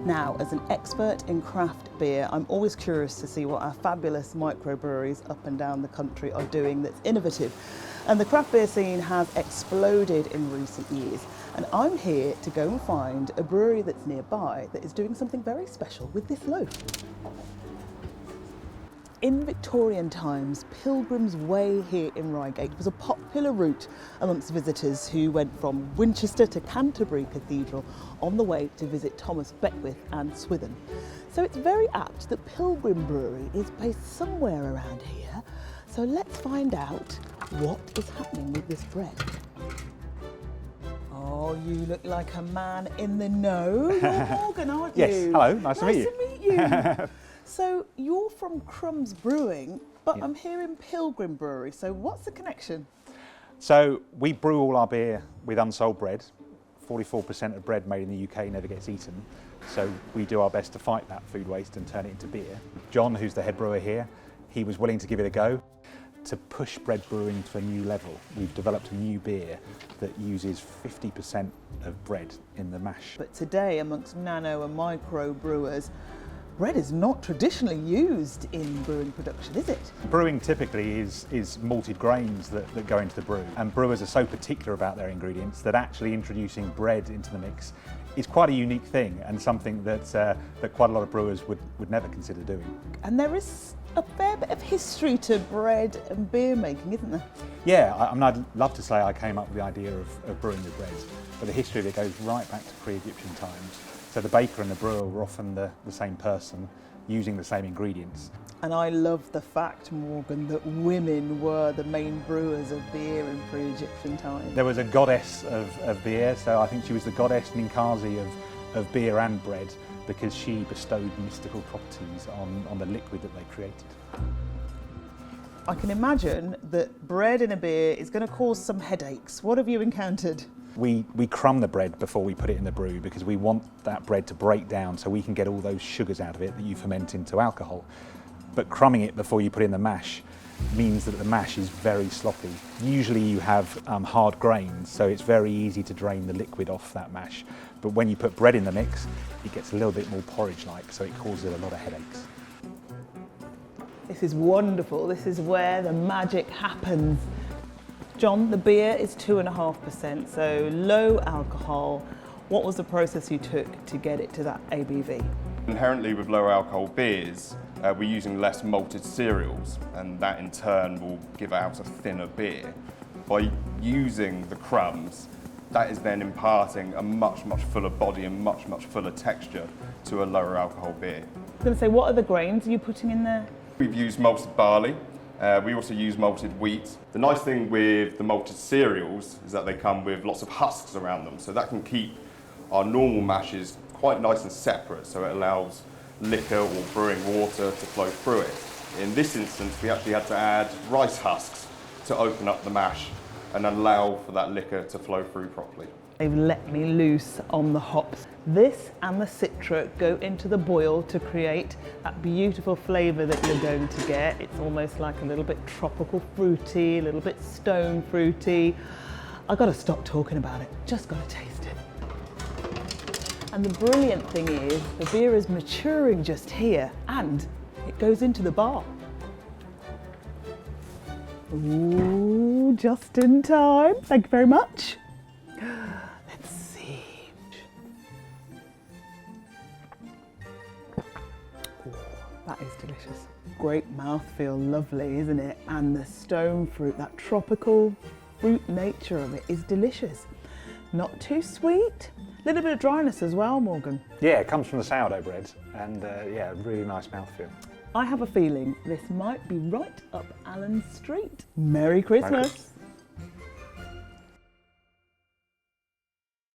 Now, as an expert in craft beer, I'm always curious to see what our fabulous microbreweries up and down the country are doing that's innovative. And the craft beer scene has exploded in recent years. And I'm here to go and find a brewery that's nearby that is doing something very special with this loaf. In Victorian times, Pilgrim's Way here in Reigate was a popular route amongst visitors who went from Winchester to Canterbury Cathedral on the way to visit Thomas Beckwith and Swithin. So it's very apt that Pilgrim Brewery is based somewhere around here. So let's find out what is happening with this bread. Oh, you look like a man in the know. You're Morgan, aren't you? Yes, hello, nice to meet you. Nice to meet you. So you're from Crumbs Brewing, but Yeah. I'm here in Pilgrim Brewery, so what's the connection? So we brew all our beer with unsold bread. 44% of bread made in the UK never gets eaten. So we do our best to fight that food waste and turn it into beer. John, who's the head brewer here, he was willing to give it a go. To push bread brewing to a new level, we've developed a new beer that uses 50% of bread in the mash. But today, amongst nano and micro brewers, bread is not traditionally used in brewing production, is it? Brewing typically is malted grains that go into the brew, and brewers are so particular about their ingredients that actually introducing bread into the mix is quite a unique thing and something that quite a lot of brewers would never consider doing. And there is a fair bit of history to bread and beer making, isn't there? Yeah, I'd love to say I came up with the idea of brewing with bread, but the history of it goes right back to pre-Egyptian times. So the baker and the brewer were often the same person, using the same ingredients. And I love the fact, Morgan, that women were the main brewers of beer in pre-Egyptian times. There was a goddess of beer, so I think she was the goddess Ninkasi of beer and bread, because she bestowed mystical properties on the liquid that they created. I can imagine that bread in a beer is going to cause some headaches. What have you encountered? We crumb the bread before we put it in the brew because we want that bread to break down so we can get all those sugars out of it that you ferment into alcohol. But crumbing it before you put in the mash means that the mash is very sloppy. Usually you have hard grains, so it's very easy to drain the liquid off that mash. But when you put bread in the mix, it gets a little bit more porridge-like, so it causes a lot of headaches. This is wonderful. This is where the magic happens. John, the beer is 2.5%, so low alcohol. What was the process you took to get it to that ABV? Inherently with lower alcohol beers, we're using less malted cereals, and that in turn will give out a thinner beer. By using the crumbs, that is then imparting a much fuller body and much fuller texture to a lower alcohol beer. I was going to say, what are the grains you putting in there? We've used malted barley. We also use malted wheat. The nice thing with the malted cereals is that they come with lots of husks around them, so that can keep our normal mashes quite nice and separate, so it allows liquor or brewing water to flow through it. In this instance, we actually had to add rice husks to open up the mash and allow for that liquor to flow through properly. They've let me loose on the hops. This and the citra go into the boil to create that beautiful flavour that you're going to get. It's almost like a little bit tropical fruity, a little bit stone fruity. I've got to stop talking about it, just got to taste it. And the brilliant thing is, the beer is maturing just here and it goes into the bar. Ooh, just in time. Thank you very much. Let's see. Oh, that is delicious. Great mouthfeel, lovely, isn't it? And the stone fruit, that tropical fruit nature of it is delicious. Not too sweet. A little bit of dryness as well, Morgan. Yeah, it comes from the sourdough bread, and yeah, really nice mouthfeel. I have a feeling this might be right up Allen Street. Merry Christmas.